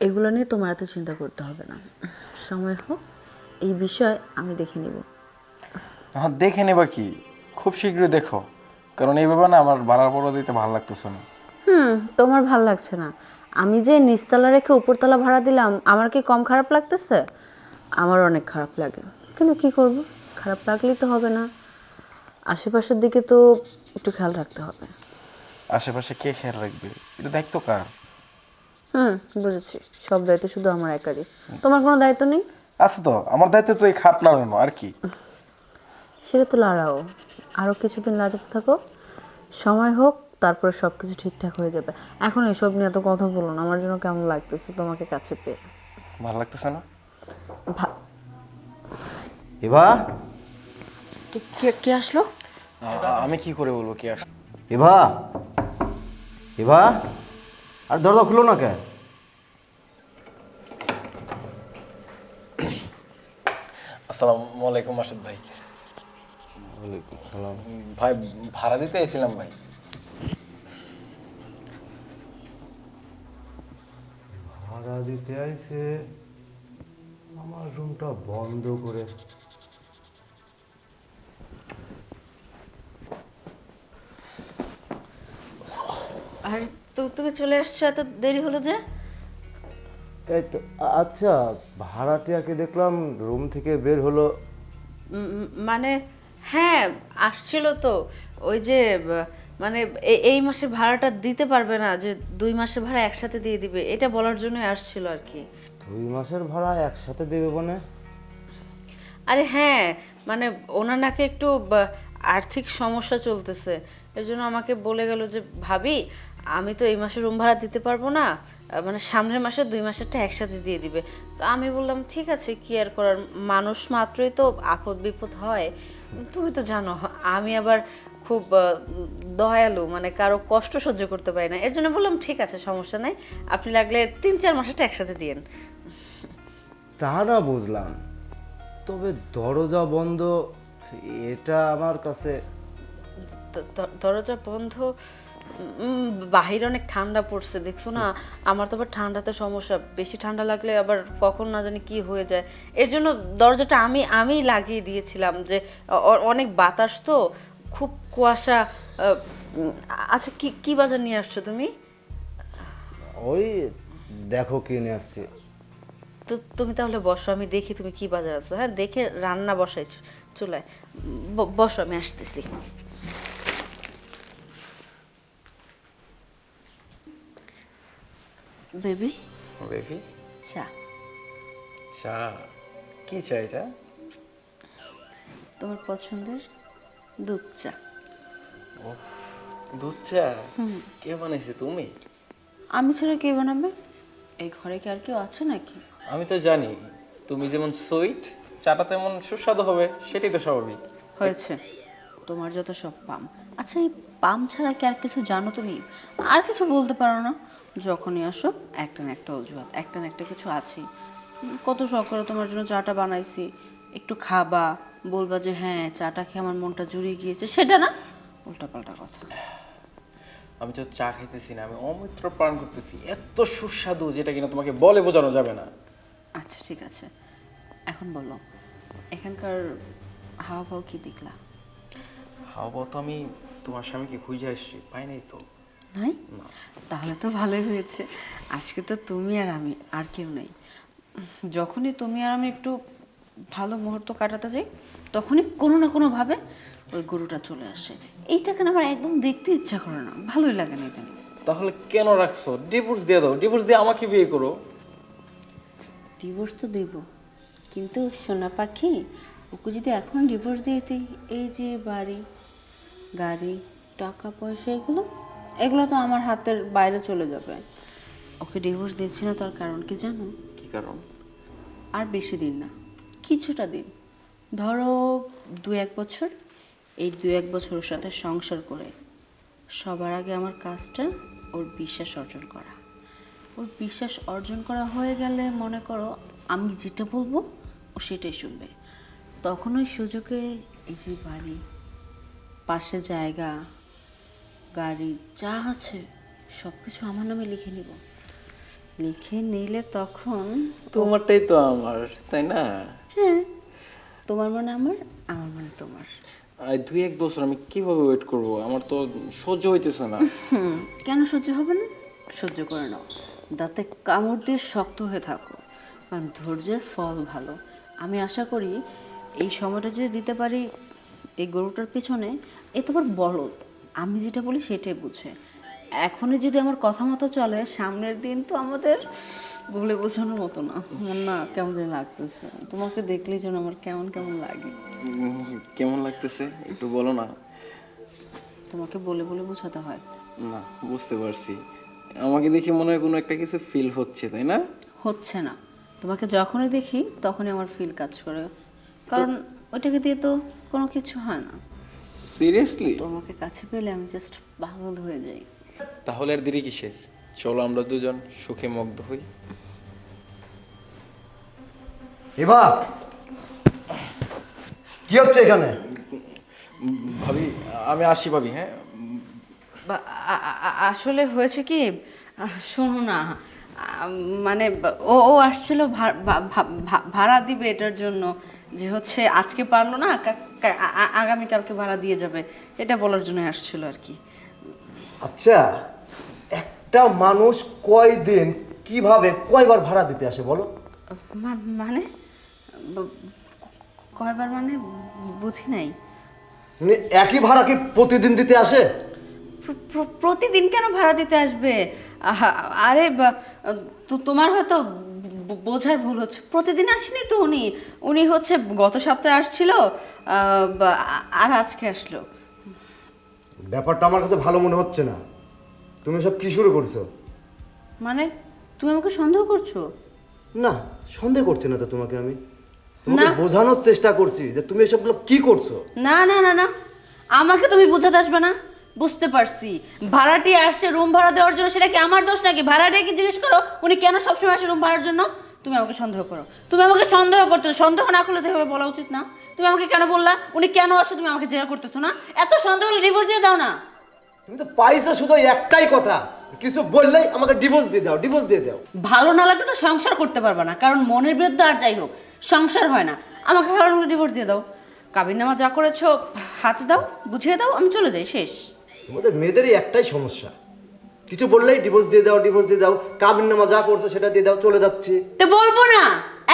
এগুলো নিয়ে তোমার এত চিন্তা করতে হবে না। সময় হোক, এই বিষয় আমি দেখে নিব। হ্যাঁ, দেখে নেবা কি, খুব শীঘ্রই দেখো। কারণ এইভাবে না আমার ভাড়া পড়া দিতে ভালো লাগতেছে না। তোমার ভাল লাগছে না? আমি যে নিচতলা রেখে উপরতলা ভাড়া দিলাম, আমার কি কম খারাপ লাগতেছে? আমার অনেক খারাপ লাগে, কিন্তু কি করব, খারাপ লাগলেই তো হবে না। আশেপাশের দিকে তো একটু খেয়াল রাখতে হবে। আশেপাশে কে খেয়াল রাখবে, এটা দায়িত্ব কার? হুম, বুঝেছি। সব দায়িত্ব শুধু আমার একারই। তোমার কোনো দায়িত্ব নেই? আছে তো, আমার দায়িত্ব তো এই খাট লাগানো, আর কি। সেটা তো লাড়াও, আরও কিছুদিন লাড়াতে থাকো। সময় হোক, তারপরে সব কিছু ঠিকঠাক হয়ে যাবে। এখন এসব নিয়ে এত কথা বলো না, আমার জন্য কেমন লাগতেছে তোমাকে কাছে পেয়ে। ভালো লাগতেছে না? ভা- এভা, কে কে কে আসলো? আমি কি করে বলবো কে আসলে? এভা, এভা, আর দরজা খুলো না কেন? আসসালামু আলাইকুম মাসুদ ভাই। ওয়ালাইকুম সালাম। ভাই, ভাড়া দিতে এসেছিলাম ভাই। ভাড়া দিতে আইছে, আমার রুমটা বন্ধ করে। আর তুমি চলে আসছো, এত দেরি হলো যে? এই তো, আচ্ছা, ভাড়াটিয়াকে দেখলাম রুম থেকে বের হলো। মানে হ্যাঁ, আসছিল তো। ওই যে মানে এই মাসের ভাড়াটা দিতে পারবে না, যে 2 মাসের ভাড়া একসাথে দিয়ে দিবে, এটা বলার জন্যই আসছিল আর কি। 2 মাসের ভাড়া একসাথে দেবে মানে? আরে হ্যাঁ, মানে ওনার নাকি একটু আর্থিক সমস্যা চলতেছে। এর জন্য আমাকে বলে গেল যে ভাবি, আমি তো এই মাসে রুম ভাড়া দিতে পারবো না, মানে সামনের মাসে 2 মাসেরটা একসাথে দিয়ে দিবে। তো আমি বললাম ঠিক আছে, কি আর করার, মানুষ মাত্রই তো আপদ বিপদ হয়। তুমি তো জানো আমি আবার খুব দয়ালু, মানে কারো কষ্ট সহ্য করতে পারি না। এর জন্য বললাম ঠিক আছে, সমস্যা নাই, আপনি লাগলে 3-4 মাসেরটা একসাথে দিয়েন। তা না বুঝলাম, তবে দরজা বন্ধ, এটা আমার কাছে। দরজা বন্ধ? বাহিরে অনেক ঠান্ডা পড়ছে, দেখছো না? আমার তো আবার ঠান্ডাতে সমস্যা, বেশি ঠান্ডা লাগলে আবার কখন না জানি কি হয়ে যায়। এর জন্য দরজাটা আমি লাগিয়ে দিয়েছিলাম, যে অনেক বাতাস তো, খুব কুয়াশা। আচ্ছা, কি কি বাজার নিয়ে আসছো তুমি? ওই দেখো কিনে আসছি। তো তুমি তাহলে বসো, আমি দেখি তুমি কি বাজার আছো। হ্যাঁ, দেখে রান্না বসাই চুলায়। বসো, আমি আসতেছি। বেবি, বেবি, চা। চা? কি চা এটা? তোমার পছন্দের দুধ চা। ও, দুধ চা? কে বানাইছে, তুমি? আমি ছাড়া কে বানাবে? এই ঘরে কি আর কেউ আছে নাকি? আমি তো জানি তুমি যেমন সুইট, চাটা তেমন সুস্বাদু হবে, সেটাই তো স্বাভাবিক। হয়েছে, তোমার যত সব পাম। আচ্ছা, এই পাম ছাড়া কি আর কিছু জানো তুমি? আর কিছু বলতে পারো না? যখনই আসো একটা না একটা অজুহাত, একটা না একটা কিছু আছেই। কত শখ করে তোমার জন্য চাটা বানাইছি, একটু খাবা, বলবা যে হ্যাঁ চাটা খেয়ে আমার মনটা জুড়িয়ে গিয়েছে, সেটা না, উল্টাপাল্টা কথা। আমি তো চা খাইতেছি না, আমি অমৃত পান করতেছি, এত সুস্বাদু যেটা কিনা তোমাকে বলে বোঝানো যাবে না। আচ্ছা ঠিক আছে, এখন বলো, এখানকার হাওয়া পাও কি দেখলা? হাওয়া তো আমি তোমার স্বামীকে খুঁজে আসছি, পাই নাই তো। নাই? না। তাহলে তো ভালোই হয়েছে। আজকে তো তুমি আর আমি, আর কেউ নেই। যখনই তুমি আর আমি একটু ভালো মুহূর্ত কাটাতে যাই, তখনই কোনো না কোনোভাবে ওই গরুটা চলে আসে। এইটাকে না আমার একদম দেখতে ইচ্ছা করে না, ভালোই লাগে না এখানে। তাহলে কেন রাখছো? ডিভোর্স দিয়ে দাও, ডিভোর্স দিয়ে আমাকে বিয়ে করো। ডিভোর্স তো দেব, কিন্তু সোনা পাখি, ওকে যদি এখন ডিভোর্স দিয়ে দিই, এই যে বাড়ি, গাড়ি, টাকা পয়সা, এগুলো এগুলো তো আমার হাতের বাইরে চলে যাবে। ওকে ডিভোর্স দিচ্ছি না, তার কারণ কি জানো? কি কারণ? আর বেশি দিন না, কিছুটা দিন, ধরো 2-1 বছর। এই 2-1 বছর ওর সাথে সংসার করে সবার আগে আমার কাজটা ওর বিশ্বাস অর্জন করা। ওর বিশ্বাস অর্জন করা হয়ে গেলে মনে করো আমি যেটা বলবো ও সেটাই শুনবে। তখন ওই সুযোগে এই যে বাড়ি, পাশে জায়গা, গাড়ি যা আছে সব কিছু আমার নামে লিখে নিব। লিখে নিলে তখন তোমারটাই তো আমার, তাই না? হ্যাঁ, তোমার মানে আমার, আমার মানে তোমার। আর 2-1 বছর আমি কিভাবে ওয়েট করব? আমার তো সহ্য হইতেছে না। কেন সহ্য হবে না? সহ্য করে নাও, দাঁতে কামড় দিয়ে শক্ত হয়ে থাকো, কারণ ধৈর্যের ফল ভালো। আমি আশা করি এই সময়টা যদি দিতে পারি এই গরুটার পেছনে, এ তোমার বলদ, আমি যেটা বলি সেটাই বুঝে। এখনই যদি আমার কথা মতো চলে, সামনের দিন তো আমাদের বলে বোঝানোর মতো না। আমার না কেমন যেন লাগতেছে, তোমাকে দেখলেই যেন আমার কেমন কেমন লাগে। কেমন লাগতেছে একটু বলো না। তোমাকে বলে বলে বোঝাতে হয়? না, বুঝতে পারছি। আমাকে দেখে মনে হয় কোনো একটা কিছু ফিল হচ্ছে, তাই না? হচ্ছে না, তোমাকে যখনই দেখি তখনই আমার ফিল কাজ করে, কারণ ওইটাকে দিয়ে তো কোনো কিছু হয় না। সিরিয়াসলি? তোমাকে কাছে পেলে আমি জাস্ট পাগল হয়ে যাই। তাহলে আর দেরি কিসের? চলো আমরা দুজন সুখে মগ্ন হই। এবা, কি হচ্ছে এখানে? ভাবি, আমি আসি ভাবি, হ্যাঁ? আসলে হয়েছে কি, শোনো না, মানে ও ও আসছিল ভাড়া দিবে এটার জন্য, যে হচ্ছে আজকে পারলো না, আগামীকালকে ভাড়া দিয়ে যাবে, এটা বলার জন্য আসছিল আর কি। আচ্ছা, একটা মানুষ কয়দিন কিভাবে কয়বার ভাড়া দিতে আসে বলো? মানে ব- কয়বার মানে বুঝি নাই। মানে একই ভাড়া কি প্রতিদিন দিতে আসে? প্রতিদিন কেন ভাড়া দিতে আসবে? আরে তোমার হয়তো বোঝার ভুল হচ্ছে, প্রতিদিন আসেনি তো উনি। উনি হচ্ছে গত সপ্তাহে আসছিল, আর আজকে আসলো। ব্যাপারটা আমার কাছে ভালো মনে হচ্ছে না। তুমি সব কি শুরু করছো? মানে তুমি আমাকে সন্দেহ করছো? না, সন্দেহ করছি না তো তোমাকে আমি। তোমাকে না। বোঝানোর চেষ্টা করছি যে তুমি এসবগুলো কি করছো। না না না না, আমাকে তুমি বোঝাতে আসবে না। বুঝতে পারছি, ভাড়াটি আসছে রুম ভাড়া দেওয়ার জন্য, সেটা কি আমার দোষ নাকি? ভাড়াটিকে জিজ্ঞেস করো উনি কেন সবসময় আসে রুম ভাড়ার জন্য। তুমি আমাকে সন্দেহ করো, তুমি আমাকে সন্দেহ করতেছো। সন্দেহ না করলে তো এভাবে বলা উচিত না। তুমি আমাকে কেন বললা উনি কেন আসছে, তুমি আমাকে জেরা করতেছো না? এত সন্দেহ হলে ডিভোর্স দিয়ে দাও না। তুমি তো পাইছো শুধু ওই একটাই কথা, কিছু বললেই আমাকে ডিভোর্স দিয়ে দাও, ডিভোর্স দিয়ে দাও। ভালো না লাগলে তো সংসার করতে পারবে না, কারণ মনের বিরুদ্ধে আর যাই হোক সংসার হয় না। আমাকে ভালো ডিভোর্স দিয়ে দাও, কাবিননামা যা করেছো হাতে দাও, বুঝিয়ে দাও, আমি চলে যাই, শেষ। তোমাদের মেয়েদেরই একটাই সমস্যা, কিছু বললেই ডিভোর্স দিয়ে দাও, ডিভোর্স দিয়ে দাও, কাবিননামা যা করছো সেটা দিয়ে দাও, চলে যাচ্ছি। তো বলবো না,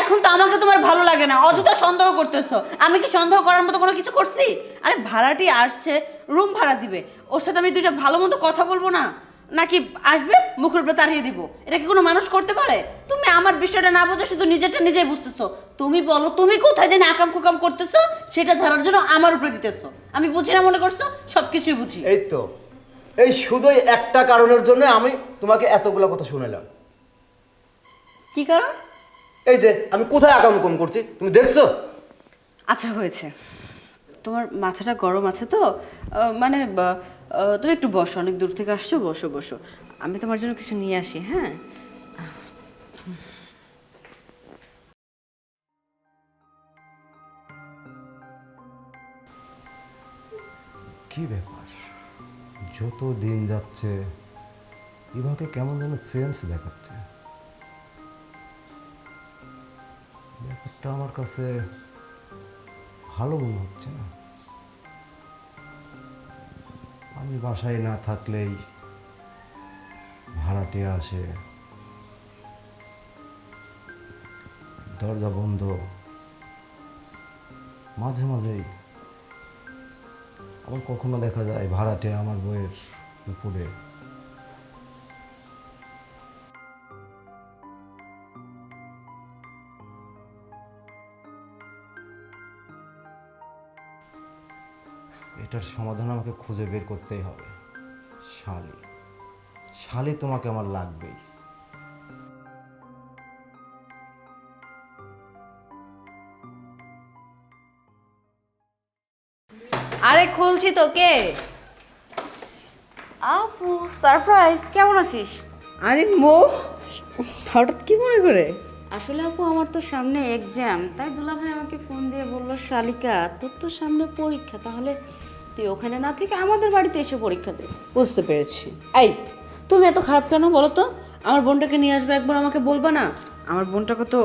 এখন তো আমাকে তোমার ভালো লাগে না, অযথা সন্দেহ করতেছো। আমি কি সন্দেহ করার মতো কোনো কিছু করছি? আরে ভাড়াটি আসছে, রুম ভাড়া দিবে, ওর সাথে আমি দুইটা ভালো মতো কথা বলবো না? নাকি আসবে মুখের উপরে তাড়িয়ে দিব? এটা কি কোনো মানুষ করতে পারে? তুমি আমার বিষয়টা না বুঝে শুধু নিজেরটা নিজেই বুঝতেছো। তুমি বলো তুমি কোথায় জানি আকাম কুকাম করতেছো, সেটা ঝাড়ার জন্য আমার উপরে দিতেছো। আমি বুঝি না মনে করছো? সবকিছুই বুঝি। এই তো, এই শুধুই একটা কারণের জন্য আমি তোমাকে এতগুলো কথা শুনালাম। কি কারণ? এই যে আমি কোথায় আকামকুম করছি তুমি দেখছো? আচ্ছা হয়েছে, তোমার মাথাটা গরম আছে তো, মানে তুমি একটু বসো, অনেক দূর থেকে আসছো, বসো বসো, আমি তোমার জন্য কিছু নিয়ে আসি। হ্যাঁ, কি ব্যাপার, যত দিন যাচ্ছে বিভাকে কেমন যেন চেঞ্জ দেখাচ্ছে। ব্যাপারটা আমার কাছে ভালো মনে হচ্ছে না। আমি বাসায় না থাকলেই ভাড়াটে আসে, দরজা বন্ধ, মাঝে মাঝেই আবার কখনো দেখা যায় ভাড়াটে আমার বইয়ের উপরে। এটার সমাধান আমাকে খুঁজে বের করতেই হবে। শালি, শালি তোমাকে আমার লাগবেই। আরে খুলছি তো, কে? আপু সারপ্রাইজ, কেমন আছিস? আরে মো, হঠাৎ কি মনে করে? আসলে আপু আমার তো সামনে এক্সাম, তাই দুলাভাই আমাকে ফোন দিয়ে বললো শালিকা তোর তো সামনে পরীক্ষা, তাহলে তুই ওখানে না থেকে আমাদের বাড়িতে এসে পরীক্ষা দে। বুঝতে পেরেছি। এই তুমি এত খারাপ কেন বলো তো? আমার বোনটাকে নিয়ে আসবে একবার, আমাকে বলবা না? আমার বোনটাকে তো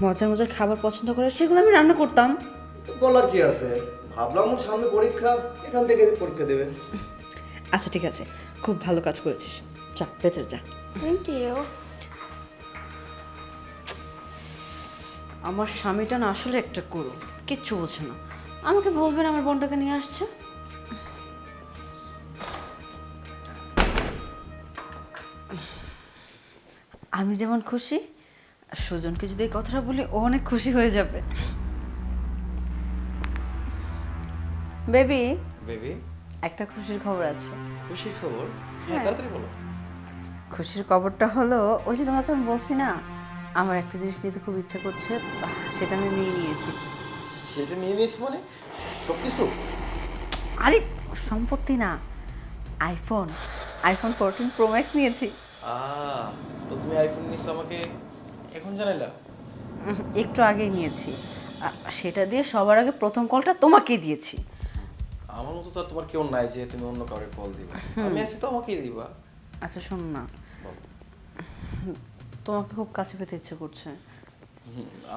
মজার মজার খাবার পছন্দ করে, সেগুলো আমি রান্না করতাম। বলার কি আছে, ভাবলাম ওর সামনে পরীক্ষা, এখান থেকে পরীক্ষা দেবে। আচ্ছা ঠিক আছে, খুব ভালো কাজ করেছিস, যা ভেতরে যা। Thank you. আমার স্বামীটা না আসলে একটা গরু, কিচ্ছু বোঝে না। আমাকে বলবেন আমার বোনটাকে নিয়ে আসছে। আমি যেমন খুশি, সুজনকে যদি এই কথাটা বলি ও অনেক খুশি হয়ে যাবে। বেবি, বেবি, একটা খুশির খবর আছে। খুশির খবর? হ্যাঁ, তাড়াতাড়ি বলো। খুশির খবরটা হলো, ওই যে তোমাকে আমি বলছি না, আমার একটা জিনিস নিতে খুব ইচ্ছা করছে, সেটা আমি নিয়ে নিয়েছি। সেটা নিয়ে নিয়েছি মানে সব কিছু? আরে সম্পত্তি না, আইফোন, আইফোন 14 প্রো ম্যাক্স নিয়েছি। তো তুমি আইফোন নিছো আমাকে এখন জানাইলা? একটু আগেই নিয়েছি, সেটা দিয়ে সবার আগে প্রথম কলটা তোমাকেই দিয়েছি। আমার মতো তো আর তোমার কেউ নাই যে তুমি অন্য কাউকে কল দিবা। আমি আছি তো, আমাকেই দিবা। আচ্ছা শোন না, বলো। তোমাকে খুব কাছে পেতে ইচ্ছে করছে।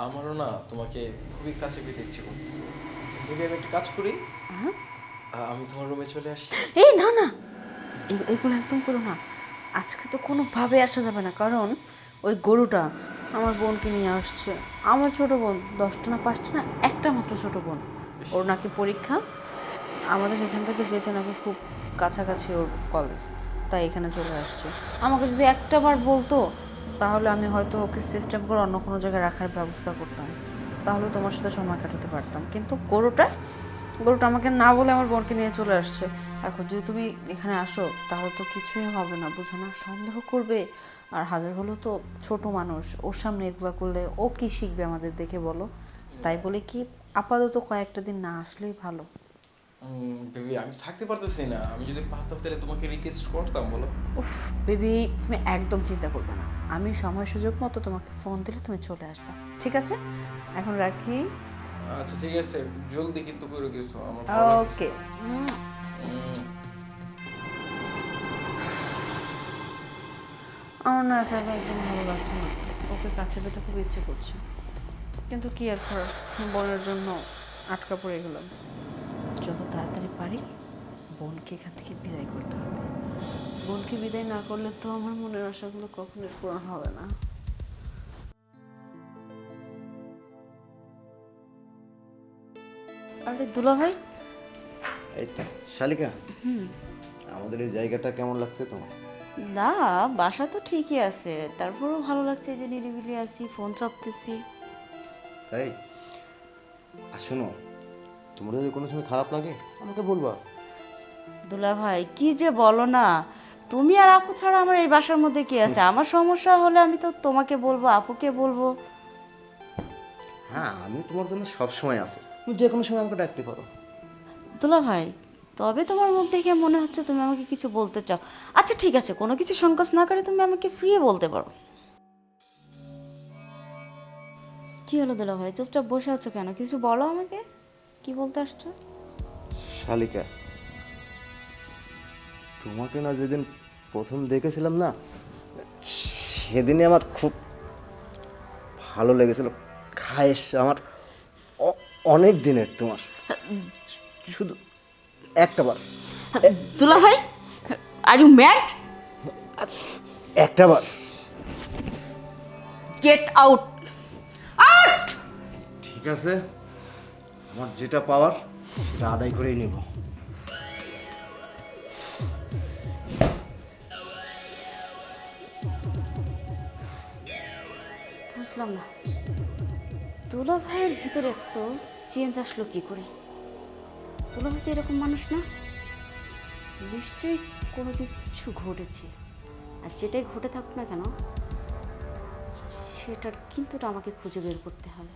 আমারও না তোমাকে খুবই কাছে পেতে ইচ্ছে করতেছে। বেবি, আমি একটা কাজ করি, আমি তোমার রুমে চলে আসি। এই না না, এগুলো একদম করো না, আজকে তো কোনোভাবে আসা যাবে না, কারণ ওই গরুটা আমার বোনকে নিয়ে আসছে। আমার ছোট বোন 10টা না 5টা না, একটা মাত্র ছোট বোন, ওর নাকি পরীক্ষা। আমাদের এখান থেকে যেতে নাকি খুব কাছাকাছি ওর কলেজ, তাই এখানে চলে আসছে। আমাকে যদি একটা বার বলতো তাহলে আমি হয়তো ওকে সিস্টেম করে অন্য কোনো জায়গায় রাখার ব্যবস্থা করতাম, তাহলে তোমার সাথে সময় কাটাতে পারতাম। কিন্তু গরুটা আমাকে না বলে আমার বোনকে নিয়ে চলে আসছে। এখন যদি তুমি এখানে আসো তাহলে তো কিছুই হবে না, বুঝো না, সন্দেহ করবে। আর হাজার হলো তো ছোট মানুষ, ওর সামনে এগুলো করলে ও কি শিখবে আমাদের দেখে বলো? তাই বলে কি আপাতত কয়েকটা দিন না আসলেই ভালো। বেবি, আমি তো থাকতে পারতেছি না। আমি যদি পারতাম তাহলে তোমাকে রিকোয়েস্ট করতাম, বলো। উফ বেবি, তুমি একদম চিন্তা করবে না, আমি সময় সুযোগ মতো তোমাকে ফোন দিলে তুমি চলে আসবে, ঠিক আছে? এখন রাখি। আচ্ছা ঠিক আছে, জলদি কিন্তু করে গেছো, আমার ভালো লাগছে। ওকে। আমার না একা একা একদম ভালো লাগছে না, ওকে কাছে পেতে খুব ইচ্ছে করছে, কিন্তু কি আর করার, বোনের জন্য আটকা পড়ে গেলাম। যত তাড়াতাড়ি পারি বোনকে এখান থেকে বিদায় করতে হবে। বোনকে বিদায় না করলে তো আমার মনের আশাগুলো কখনোই পূরণ হবে না। আরে দুলা ভাই। এই তো শালিকা, আমাদের এই জায়গাটা কেমন লাগছে তোমার? না, বাসা তো ঠিকই আছে, তারপরেও ভালো লাগছে যে নিরিবিলি আছি, ফোন চাপতেছি। তাই? আর শোনো, তোমার যদি কোনো সময় খারাপ লাগে আমাকে বলবা। দুলা ভাই কি যে বলো না, তুমি আর আপু ছাড়া আমার এই বাসার মধ্যে কি আছে? আমার সমস্যা হলে আমি তো তোমাকে বলবো, আপুকে বলবো। হ্যাঁ, আমি তোমার জন্য সব সময় আছি, তুমি যে কোনো সময় আমাকে ডাকতে পারো। দুলা ভাই, তবে তোমার মুখ দেখে মনে হচ্ছে তুমি আমাকে কিছু বলতে চাও। আচ্ছা ঠিক আছে, কোনো কিছু সংকোচ না করে তুমি আমাকে ফ্রি বলতে পারো। কি হলো দুলা ভাই, চুপচাপ বসে আছো কেন? কিছু বলো আমাকে, কি বলতে আসছো? শালিকা, তোমাকে না যেদিন প্রথম দেখেছিলাম না, সেদিনই আমার খুব ভালো লেগেছিল। খায়েশ আমার অনেক দিনের তোমার, শুধু একটা বার, দুলা ভাই, আর ইউ ম্যাড? একটা বার। Get out, out! ঠিক আছে, আমার যেটা পাওয়ার সেটা আদায় করেই নেব। বুঝলাম না, দুলা ভাইয়ের ভিতরে তো চেঞ্জ আসলো কি করে? দুলা ভাই তো এরকম মানুষ না, নিশ্চয়ই কোনো কিছু ঘটেছে। আর যেটাই ঘটে থাকুক না কেন, সেটার কিন্তু আমাকে খুঁজে বের করতে হবে।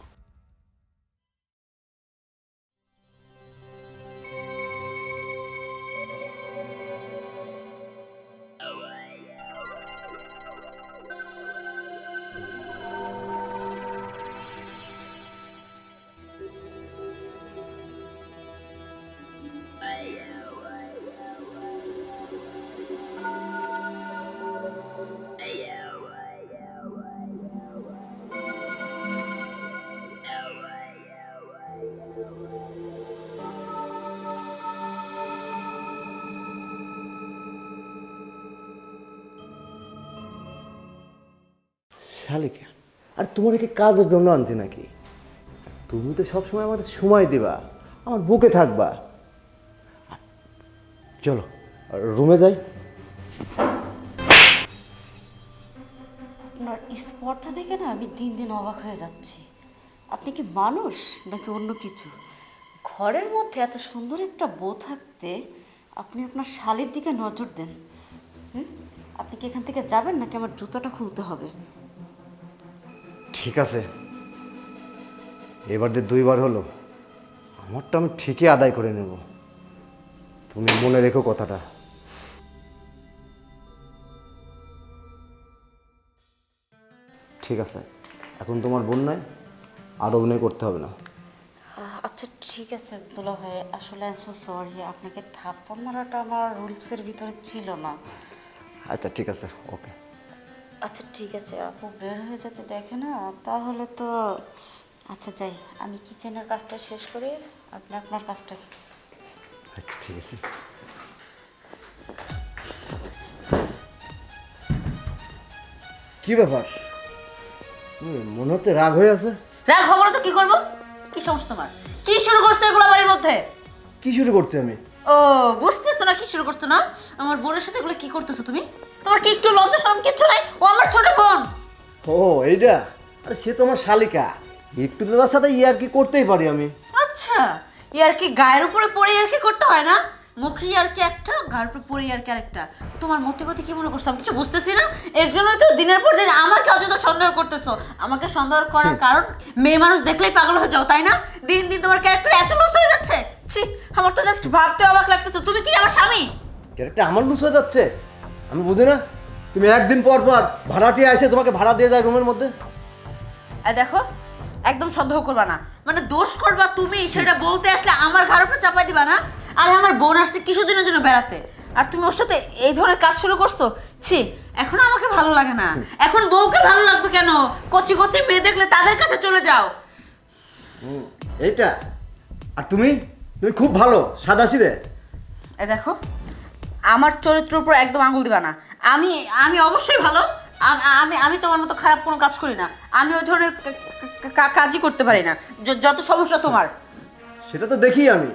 শালিকা, আর তোমার কি কাজের জন্য আনছি নাকি? তুমি তো সবসময় আমাদের সময় দিবা, আমার বুকে থাকবা। চলো রুমে যাই। আপনার স্পর্ধা দেখে না আমি দিন দিন অবাক হয়ে যাচ্ছি। আপনি কি মানুষ নাকি অন্য কিছু? ঘরের মধ্যে এত সুন্দর একটা বউ থাকতে আপনি আপনার শালীর দিকে নজর দেন। আপনি কি এখান থেকে যাবেন নাকি আমার জুতোটা খুলতে হবে? ঠিক আছে, এবার যে 2বার হলো, আমারটা আমি ঠিকই আদায় করে নেব। তুমি মনে রেখো কথাটা। ঠিক আছে, এখন তোমার বোন নাই, আর অভিনয় করতে হবে না। আচ্ছা ঠিক আছে দুলা ভাই, আসলে আই এম সো সরি, আপনাকে থাপ্পড় মারাটা আমার রুলসের ভিতরে ছিল না। আচ্ছা ঠিক আছে, ওকে। আচ্ছা ঠিক আছে, আপু বের হয়ে যেতে দেখে না তাহলে তো। আচ্ছা যাই, আমি কিচেনের কাজটা শেষ করি, আপনি আপনার কাজটা। আচ্ছা ঠিক আছে। কি ব্যাপার, মনে হচ্ছে রাগ হয়ে আছে? রাগ হবো না তো কি করবো? কি সমস্যা তোমার? কি শুরু করছো এগুলো বাড়ির মধ্যে? কি শুরু করছি আমি? ও বুঝতেছো না কি শুরু করছো না? আমার বোনের সাথে এগুলো কি করতেছো তুমি? তোমার কি একটু লজ্জা শরম কিচ্ছু নাই? ও আমার ছোট বোন। ও এইটা, আরে সে তোমার শালিকা, একটু তো তার সাথে ইয়ার কি করতেই পারি আমি। আচ্ছা, ইয়ার কি গায়ের উপরে পড়ে ইয়ার কি করতে হয় না? মুখে ইয়ার কি একটা, গায়ের উপরে পড়ে ইয়ার কি আরেকটা। তোমার মতে গতি কি মনে করছো আমি কিছু বুঝতেছি না? এর জন্য তো দিনের পর দিন আমাকে অযথা সন্দেহ করতেছো। আমাকে সন্দেহ করার কারণ মেয়ে মানুষ দেখলেই পাগল হয়ে যাও, তাই না? দিন দিন তোমার ক্যারেক্টার এত লস হয়ে যাচ্ছে। ছি, আমার তো জাস্ট ভাবতে অবাক লাগতেছে। তুমি কি আমার স্বামী? ক্যারেক্টার আমার লুজ হয়ে যাচ্ছে, আমি বুঝি না? তুমি একদিন পর পর ভাড়াটিয়া এসে তোমাকে ভাড়া দিয়ে যায় রুমের মধ্যে। এই দেখো, একদম সন্দেহ করবা না। মানে দোষ করবা তুমি, সেটা বলতে আসলে আমার ঘাড় উপরে চাপাই দিবা না? আর আমার বোন আসছে কিছুদিনের জন্য বেড়াতে, আর তুমি ওর সাথে এই ধরনের কাজ শুরু করছো। ছি, এখন আমাকে ভালো লাগে না। এখন বউকে ভালো লাগবে কেন? কচি কচি মেয়ে দেখলে তাদের কাছে চলে যাও। এইটা, আর তুমি তুমি খুব ভালো সাদাসিধে। এই দেখো, আমার চরিত্রের উপর একদম আঙুল দিবা না। আমি আমি অবশ্যই ভালো। আমি আমি তোমার মতো খারাপ কোনো কাজ করি না। আমি ওই ধরনের কাজই করতে পারি না। যত সমস্যা তোমার। সেটা তো দেখি আমি,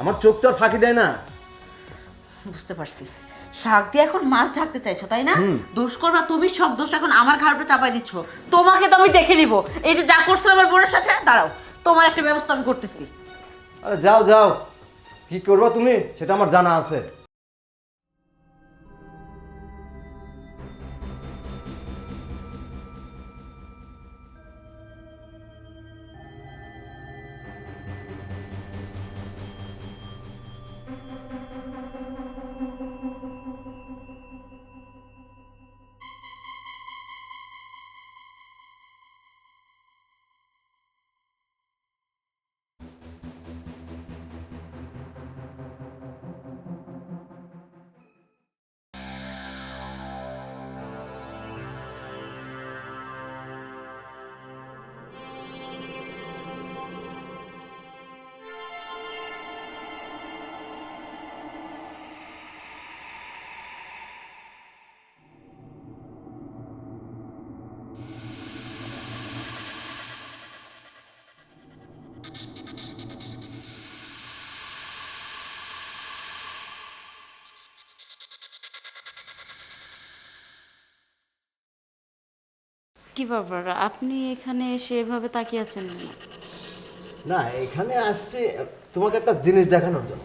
আমার চোখ তো আর ফাঁকি দেয় না। বুঝতে পারছি, শাক দিয়ে এখন মাছ ঢাকতে চাইছো তাই না? দোষ করবা তুমি, সব দোষ এখন আমার ঘাড় উপরে চাপাই দিচ্ছ। তোমাকে তো আমি দেখে নিব। এই যে যা করছো আমার বোনের সাথে, দাঁড়াও, তোমার একটা ব্যবস্থা আমি করতেছি। আরে যাও যাও, কি করবা তুমি সেটা আমার জানা আছে। কি ব্যাপার, আপনি এখানে এসে এভাবে তাকিয়ে আছেন? না, এখানে আসছে তোমাকে একটা জিনিস দেখানোর জন্য।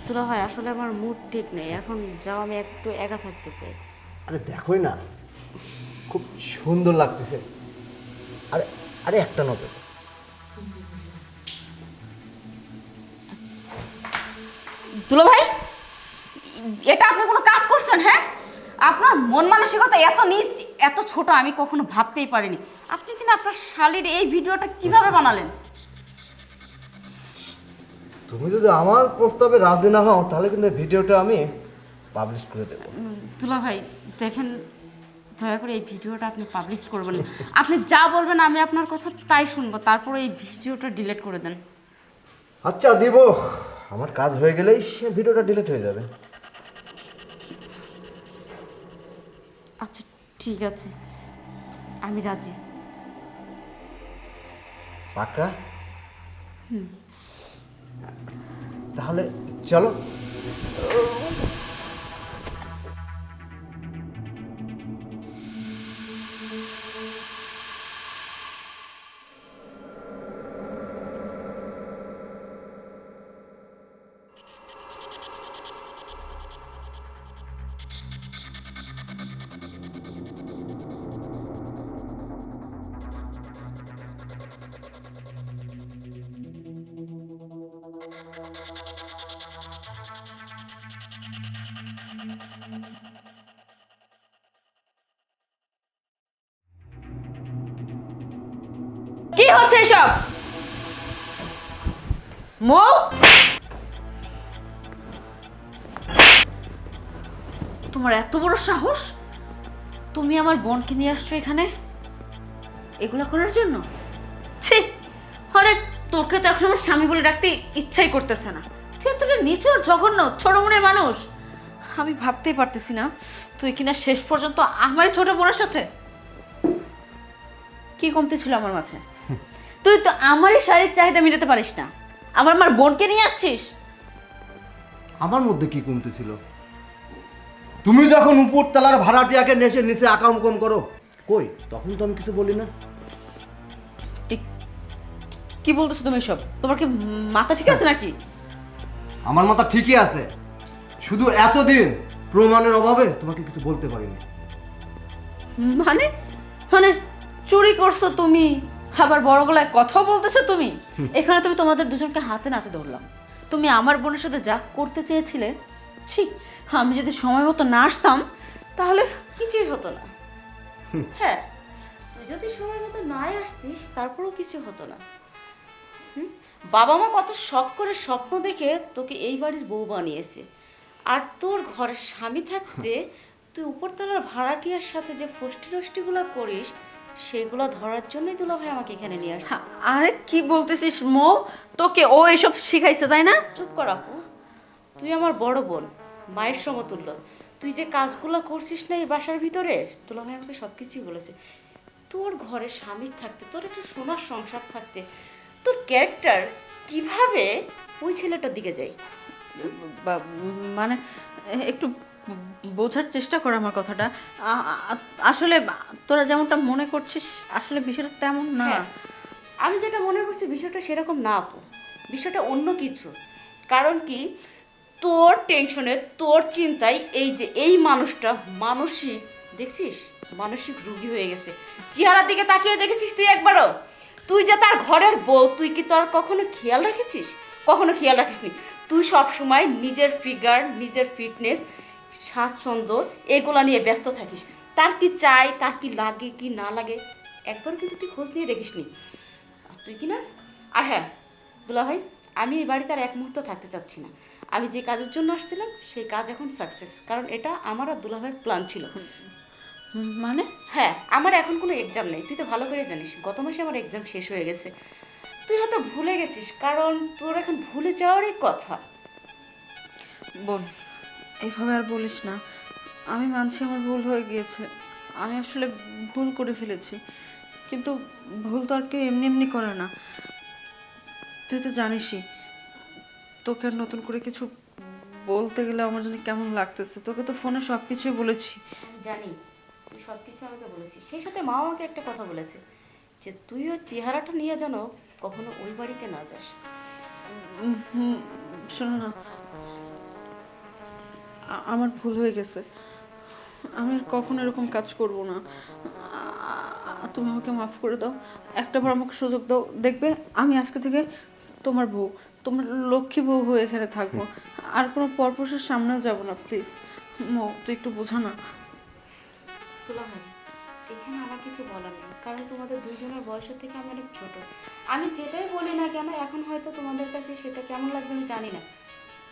দুলা ভাই, আসলে আমার মুড ঠিক নেই, এখন যাও, আমি একটু একা থাকতে চাই। আরে দেখোই না, খুব সুন্দর লাগতেছে। আরে আরে একটা নজর। দুলো ভাই, এটা আপনি কোনো কাজ করছেন? হ্যাঁ, আপনার মন মানসিকতা এত নিচ, এত ছোট আমি কখনো ভাবতেই পারিনি। আপনি কিনা আপনার শালীর এই ভিডিওটা কিভাবে বানালেন? তুমি যদি আমার প্রস্তাবে রাজি না হও তাহলে কিন্তু ভিডিওটা আমি পাবলিশ করে দেবো। দুলা ভাই দেখেন, দয়া করে এই ভিডিওটা আপনি পাবলিশ করবেন না। আপনি যা বলবেন আমি আপনার কথা তাই শুনবো, তারপরে এই ভিডিওটা ডিলিট করে দেন। আচ্ছা দিব, আমার কাজ হয়ে গেলেই সে ভিডিওটা ডিলিট হয়ে যাবে। আচ্ছা ঠিক আছে, আমি রাজি। পাক্কা? তাহলে চলো। কি হচ্ছে এসব? মৌ, তোমার এত বড় সাহস, তুমি আমার বোনকে নিয়ে আসছো এখানে এগুলা করার জন্য? ছি, আরে তোকে তো এখন আমার স্বামী বলে ডাকতে ইচ্ছাই করতেছে না। তুই এতটা নিচু আর জঘন্য ছোট মনের মানুষ। আমি ভাবতেই পারতেছি না তুই কিনা শেষ পর্যন্ত আমারই ছোট বোনের সাথে। কি কমতি ছিল আমার মাঝে? তুই তো আমারই শারীরিক চাহিদা মেটাতে পারিস না, আবার আমার বোনকে নিয়ে আসছিস। আমার মধ্যে কি কমতে ছিল? তুমি যখন উপর তলার ভাড়াটিয়াকে নেশে নিচে আকামকম করো, কই তখন তো আমি কিছু বলি না। কি বলতেছো তুমি সব? তোমার কি মাথা ঠিক আছে নাকি? আমার মাথা ঠিকই আছে, শুধু এতদিন প্রমাণের অভাবে তোমাকে কিছু বলতে পারিনি। মানে মানে চুরি করছো তুমি, আবার বড় গলায় কথাও বলতেছো তুমি। এখানে তুমি তোমাদের দুজনকে হাতে নাতে ধরলাম। তুমি আমার বোনের সাথে যা করতে চেয়েছিলে, ছি, আমি যদি সময় মতো না আসতাম তাহলে কিছুই হতো না। হ্যাঁ, তুই যদি সময় মতো নাই আসতিস তারপরেও কিছু হতো না। বাবা মা কত শখ করে স্বপ্ন দেখে তোকে এই বাড়ির বউ বানিয়েছে, আর তোর ঘরের স্বামী থাকতে তুই উপরতলার ভাড়াটিয়ার সাথে যে ফষ্টি নষ্টিগুলো করিস সেগুলো ধরার জন্যই দুলাভাই আমাকে এখানে নিয়ে আসছে। আরে কি বলতেছিস মো? তোকে ও এসব শিখাইছে তাই না? চুপ কর আপু, তুই আমার বড় বোন, মায়ের সমতুল্য। তুই যে কাজগুলো করছিস না এই বাসার ভিতরে, দুলাভাই আমাকে সব কিছুই বলেছে। তোর ঘরে স্বামী থাকতে, তোর একটা সোনার সংসার থাকতে, তোর ক্যারেক্টার কিভাবে ওই ছেলেটার দিকে যায়? মানে একটু বোঝার চেষ্টা কর আমার কথাটা। আসলে তোরা যেমনটা মনে করছিস আসলে বিষয়টা তেমন না। হ্যাঁ, আমি যেটা মনে করছি বিষয়টা সেরকম না আপু, বিষয়টা অন্য কিছু। কারণ কি, তোর টেনশনে, তোর চিন্তায় এই যে এই মানুষটা মানসিক, দেখছিস, মানসিক রোগী হয়ে গেছে। চেহারার দিকে তাকিয়ে দেখেছিস তুই একবারও? তুই যে তার ঘরের বউ, তুই কি তোর কখনো খেয়াল রেখেছিস? কখনো খেয়াল রাখিসনি। তুই সব সময় নিজের ফিগার, নিজের ফিটনেস, স্বাচ্ছন্দ্য এগুলা নিয়ে ব্যস্ত থাকিস। তার কি চাই, তার কি লাগে কি না লাগে একবার কিন্তু তুই খোঁজ নিয়ে দেখিসনি। আর তুই কি না, আর হ্যাঁ দুলা ভাই, আমি এই বাড়িতে আর এক মুহূর্ত থাকতে চাচ্ছি না। আমি যে কাজের জন্য আসছিলাম সেই কাজ এখন সাকসেস, কারণ এটা আমার আর দুলা ভাইয়ের প্ল্যান ছিল। মানে হ্যাঁ, আমার এখন কোনো এক্সাম নেই, তুই তো ভালো করে জানিস গত মাসে আমার এক্সাম শেষ হয়ে গেছে। তুই হয়তো ভুলে গেছিস, কারণ তোর এখন ভুলে যাওয়ারই কথা। বোন, এইভাবে আর বলিস না। আমি মানছি আমার ভুল হয়ে গিয়েছে, আমি আসলে ভুল করে ফেলেছি, কিন্তু ভুল তো আর কেউ এমনি এমনি করে না। তুই তো জানিসই, তোকে আর নতুন করে কিছু বলতে গেলে আমার জন্য কেমন লাগতেছে। তোকে তো ফোনে সব কিছুই বলেছি। জানি তুই সব কিছু আমাকে বলেছিস, সেই সাথে মা আমাকে একটা কথা বলেছে যে তুই ওর চেহারাটা নিয়ে যেন কখনো ওই বাড়িতে না যাস। শোনো না, আমার ভুল হয়ে গেছে, আমি আর কখনো এরকম কাজ করব না। তুমি আমাকে মাফ করে দাও, একটাবার আমাকে সুযোগ দাও। দেখবে আমি আজকে থেকে তোমার বউ, তোমার লক্ষ্মী বউ হয়ে এখানে থাকবো, আর কোনো পরপুরুষের সামনেও যাব না। প্লিজ মো, তুই একটু বোঝা না। তুলা ভাই, এখানে আমার কিছু বলার নেই, কারণ তোমাদের দুইজনের বয়সের থেকে আমি অনেক ছোট। আমি যেটাই বলি না কেন এখন হয়তো তোমাদের কাছে সেটা কেমন লাগবে আমি জানি না।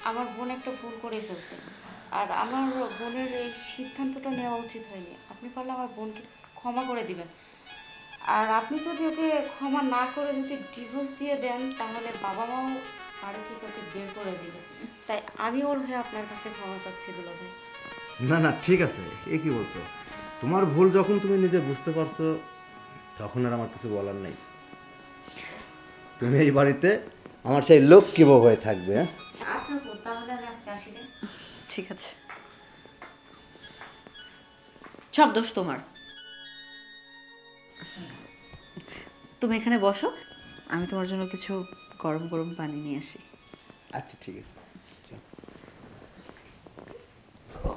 আমার বোন একটা ভুল করে ফেলছে, আর আমার বোনের এই সিদ্ধান্তটা নেওয়া উচিত হয়নি। আপনি পারলে আমার বোনকে ক্ষমা করে দিবেন, আর আপনি যদি ওকে ক্ষমা না করে যদি ডিভোর্স দিয়ে দেন তাহলে বাবা মাও বাড়ি থেকে ওকে বের করে দিবে। তাই আমি ওর হয়ে আপনার কাছে ক্ষমা চাচ্ছি দুলা ভাই। না না, ঠিক আছে, এ কি বলছো? তোমার ভুল যখন তুমি নিজে বুঝতে পারছো, তখন আর আমার কিছু বলার নেই। তুমি এই বাড়িতে আমার সেই লক্ষ্মী বউ হয়ে থাকবে, হ্যাঁ? ঠিক আছে, সব দোষ তোমার। তুমি এখানে বসো, আমি তোমার জন্য কিছু গরম গরম পানি নিয়ে আসি। আচ্ছা ঠিক আছে।